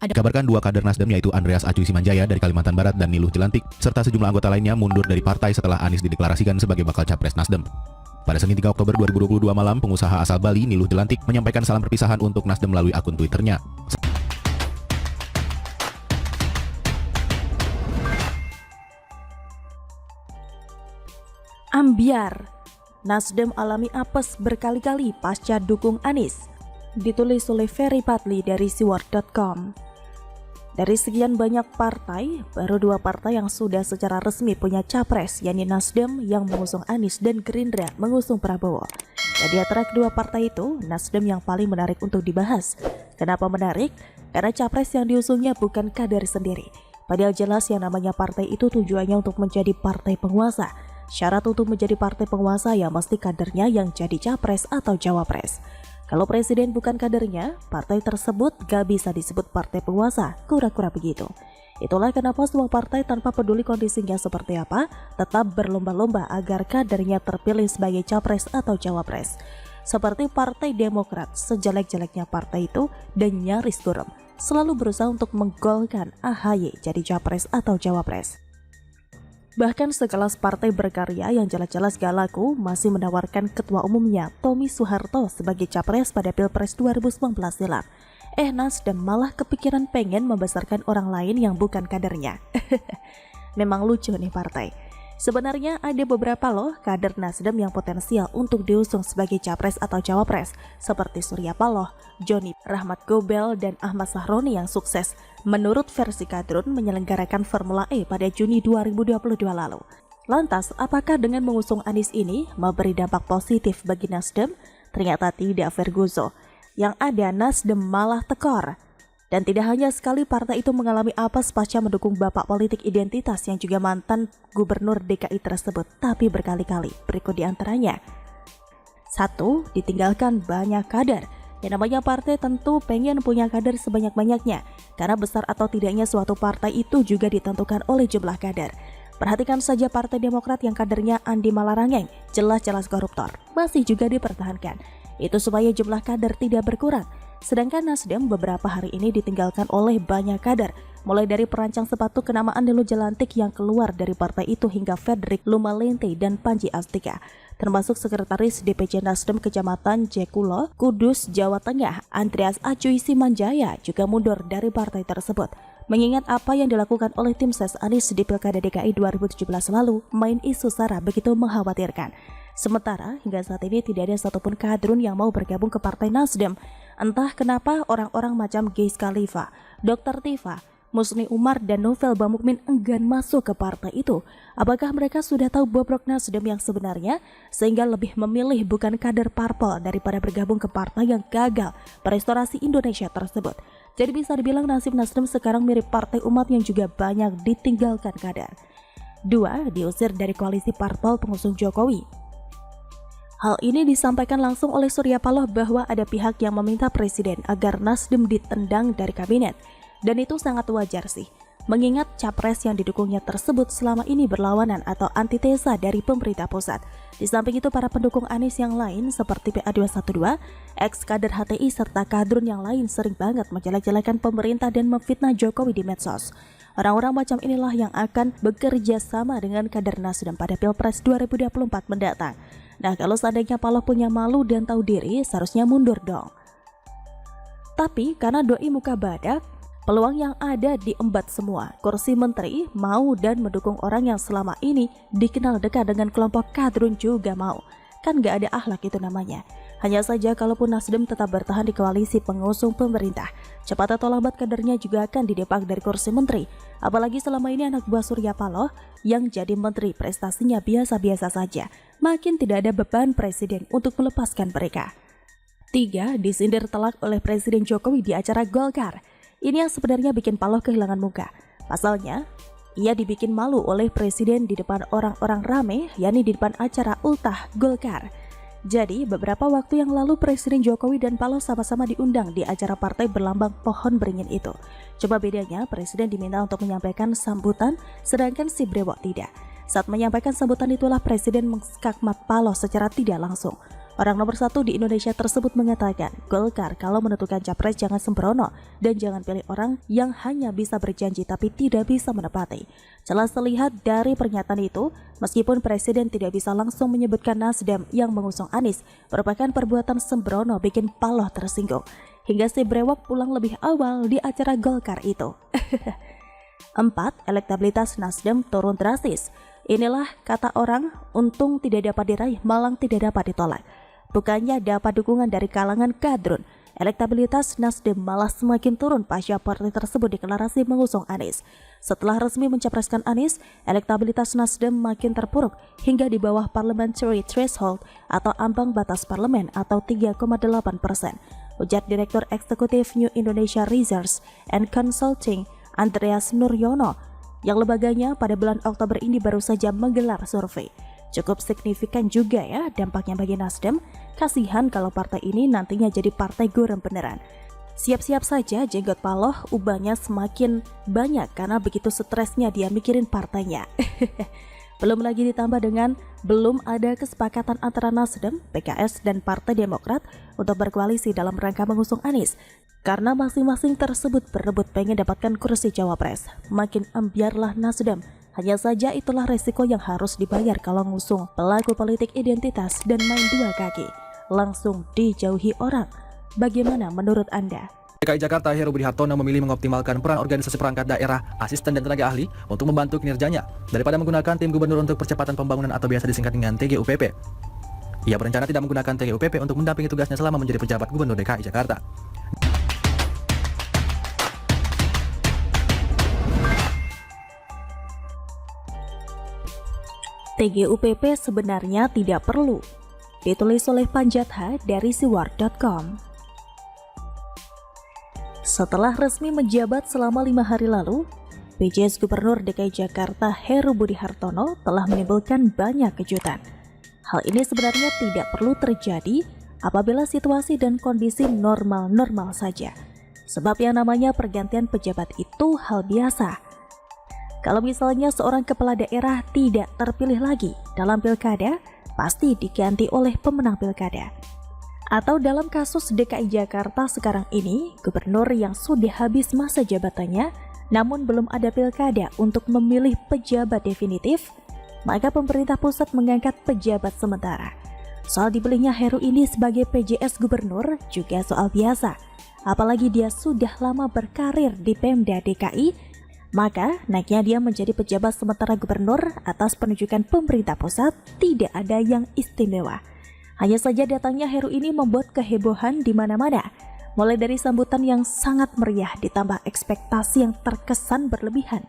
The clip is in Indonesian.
Dikabarkan dua kader Nasdem yaitu Andreas Acuy Simanjaya dari Kalimantan Barat dan Niluh Jelantik serta sejumlah anggota lainnya mundur dari partai setelah Anies dideklarasikan sebagai bakal capres Nasdem. Pada Senin 3 Oktober 2022 malam, pengusaha asal Bali Niluh Jelantik menyampaikan salam perpisahan untuk Nasdem melalui akun Twitternya. Ambyar, Nasdem alami apes berkali-kali pasca dukung Anies. Ditulis oleh Ferry Patli dari siward.com. Dari sekian banyak partai, baru dua partai yang sudah secara resmi punya capres, yakni Nasdem yang mengusung Anies dan Gerindra mengusung Prabowo. Dan di antara kedua partai itu, Nasdem yang paling menarik untuk dibahas. Kenapa menarik? Karena capres yang diusungnya bukan kader sendiri. Padahal jelas yang namanya partai itu tujuannya untuk menjadi partai penguasa. Syarat untuk menjadi partai penguasa ya mesti kadernya yang jadi capres atau cawapres. Kalau presiden bukan kadernya, partai tersebut gak bisa disebut partai penguasa, kura-kura begitu. Itulah kenapa semua partai tanpa peduli kondisinya seperti apa, tetap berlomba-lomba agar kadernya terpilih sebagai capres atau cawapres. Seperti Partai Demokrat, sejelek-jeleknya partai itu dan nyaris gurem, selalu berusaha untuk menggolkan AHY jadi capres atau cawapres. Bahkan sekelas partai berkarya yang jelas-jelas gak laku masih menawarkan ketua umumnya Tommy Soeharto sebagai capres pada Pilpres 2019 silam. Nasdem malah kepikiran pengen membesarkan orang lain yang bukan kadernya. Memang lucu nih partai. Sebenarnya ada beberapa loh kader Nasdem yang potensial untuk diusung sebagai capres atau cawapres, seperti Surya Paloh, Joni, Rahmat Gobel, dan Ahmad Sahroni yang sukses menurut versi Kadrun menyelenggarakan Formula E pada Juni 2022 lalu. Lantas, apakah dengan mengusung Anies ini memberi dampak positif bagi Nasdem? Ternyata tidak, Ferguso. Yang ada Nasdem malah tekor. Dan tidak hanya sekali partai itu mengalami apes pasca mendukung bapak politik identitas yang juga mantan gubernur DKI tersebut, tapi berkali-kali. Berikut diantaranya. 1. Ditinggalkan banyak kader. Yang namanya partai tentu pengen punya kader sebanyak-banyaknya, karena besar atau tidaknya suatu partai itu juga ditentukan oleh jumlah kader. Perhatikan saja Partai Demokrat yang kadernya Andi Malarangeng, jelas-jelas koruptor, masih juga dipertahankan. Itu supaya jumlah kader tidak berkurang. Sedangkan Nasdem beberapa hari ini ditinggalkan oleh banyak kader, mulai dari perancang sepatu kenamaan Niluh Jelantik yang keluar dari partai itu hingga Frederick Lumalente dan Panji Astika, termasuk sekretaris DPC Nasdem Kecamatan Jekulo, Kudus, Jawa Tengah, Andreas Acuy Simanjaya juga mundur dari partai tersebut. Mengingat apa yang dilakukan oleh tim ses Anies di Pilkada DKI 2017 lalu, main isu SARA begitu mengkhawatirkan. Sementara hingga saat ini tidak ada satupun kadrun yang mau bergabung ke Partai Nasdem. Entah kenapa orang-orang macam Geis Khalifa, Dr. Tifa, Musni Umar, dan Novel Bamukmin enggan masuk ke partai itu. Apakah mereka sudah tahu bobrok Nasdem yang sebenarnya sehingga lebih memilih bukan kader parpol daripada bergabung ke partai yang gagal merestorasi Indonesia tersebut? Jadi bisa dibilang nasib Nasdem sekarang mirip partai umat yang juga banyak ditinggalkan kader. 2. Diusir dari koalisi parpol pengusung Jokowi. Hal ini disampaikan langsung oleh Surya Paloh bahwa ada pihak yang meminta presiden agar Nasdem ditendang dari kabinet. Dan itu sangat wajar sih, mengingat capres yang didukungnya tersebut selama ini berlawanan atau antitesa dari pemerintah pusat. Di samping itu para pendukung Anies yang lain seperti PA212, ex-kader HTI serta kadrun yang lain sering banget menjelek-jelekan pemerintah dan memfitnah Jokowi di medsos. Orang-orang macam inilah yang akan bekerja sama dengan kader Nasdem pada Pilpres 2024 mendatang. Nah, kalau seandainya Paloh punya malu dan tahu diri, seharusnya mundur dong. Tapi karena doi muka badak, peluang yang ada diembat semua. Kursi menteri mau dan mendukung orang yang selama ini dikenal dekat dengan kelompok kadrun juga mau. Kan gak ada akhlak itu namanya. Hanya saja kalaupun Nasdem tetap bertahan di koalisi pengusung pemerintah, cepat atau lambat kadernya juga akan didepak dari kursi menteri. Apalagi selama ini anak buah Surya Paloh yang jadi menteri prestasinya biasa-biasa saja. Makin tidak ada beban presiden untuk melepaskan mereka. 3. Disindir telak oleh Presiden Jokowi di acara Golkar. Ini yang sebenarnya bikin Paloh kehilangan muka. Pasalnya, ia dibikin malu oleh presiden di depan orang-orang rame, yakni di depan acara ultah Golkar. Jadi, beberapa waktu yang lalu Presiden Jokowi dan Paloh sama-sama diundang di acara partai berlambang pohon beringin itu. Coba bedanya, Presiden diminta untuk menyampaikan sambutan, sedangkan si brewok tidak. Saat menyampaikan sambutan itulah Presiden mengskakmat Paloh secara tidak langsung. Orang nomor 1 di Indonesia tersebut mengatakan, Golkar kalau menentukan capres jangan sembrono dan jangan pilih orang yang hanya bisa berjanji tapi tidak bisa menepati. Jelas terlihat dari pernyataan itu, meskipun Presiden tidak bisa langsung menyebutkan Nasdem yang mengusung Anies merupakan perbuatan sembrono bikin Paloh tersinggung. Hingga si brewok pulang lebih awal di acara Golkar itu. 4. Elektabilitas Nasdem turun drastis. Inilah kata orang, untung tidak dapat diraih, malang tidak dapat ditolak. Bukannya dapat dukungan dari kalangan kadrun, elektabilitas Nasdem malah semakin turun pasca partai tersebut deklarasi mengusung Anies. Setelah resmi mencapreskan Anies, elektabilitas Nasdem makin terpuruk hingga di bawah parliamentary threshold atau ambang batas parlemen atau 3,8%. Ujar Direktur Eksekutif New Indonesia Research and Consulting Andreas Nuryono, yang lembaganya pada bulan Oktober ini baru saja menggelar survei. Cukup signifikan juga ya dampaknya bagi Nasdem. Kasihan kalau partai ini nantinya jadi partai gurem beneran. Siap-siap saja jenggot Paloh ubahnya semakin banyak karena begitu stresnya dia mikirin partainya. Belum lagi ditambah dengan belum ada kesepakatan antara Nasdem, PKS, dan Partai Demokrat untuk berkoalisi dalam rangka mengusung Anies. Karena masing-masing tersebut berebut pengen dapatkan kursi cawapres. Makin ambiarlah Nasdem. Hanya saja itulah resiko yang harus dibayar kalau ngusung pelaku politik identitas dan main dua kaki. Langsung dijauhi orang. Bagaimana menurut Anda? DKI Jakarta Heru Budi Hartono memilih mengoptimalkan peran organisasi perangkat daerah, asisten dan tenaga ahli untuk membantu kinerjanya daripada menggunakan tim gubernur untuk percepatan pembangunan atau biasa disingkat dengan TGUPP. Ia berencana tidak menggunakan TGUPP untuk mendampingi tugasnya selama menjadi pejabat gubernur DKI Jakarta. TGUPP sebenarnya tidak perlu. Ditulis oleh Panjatha dari siwar.com. Setelah resmi menjabat selama 5 hari lalu, PJ Gubernur DKI Jakarta Heru Budi Hartono telah menimbulkan banyak kejutan. Hal ini sebenarnya tidak perlu terjadi apabila situasi dan kondisi normal-normal saja. Sebab yang namanya pergantian pejabat itu hal biasa. Kalau misalnya seorang kepala daerah tidak terpilih lagi dalam pilkada, pasti diganti oleh pemenang pilkada. Atau dalam kasus DKI Jakarta sekarang ini, gubernur yang sudah habis masa jabatannya, namun belum ada pilkada untuk memilih pejabat definitif, maka pemerintah pusat mengangkat pejabat sementara. Soal dipilihnya Heru ini sebagai PJS gubernur juga soal biasa. Apalagi dia sudah lama berkarir di Pemda DKI, maka naiknya dia menjadi pejabat sementara gubernur atas penunjukan pemerintah pusat tidak ada yang istimewa. Hanya saja datangnya Heru ini membuat kehebohan di mana-mana, mulai dari sambutan yang sangat meriah ditambah ekspektasi yang terkesan berlebihan.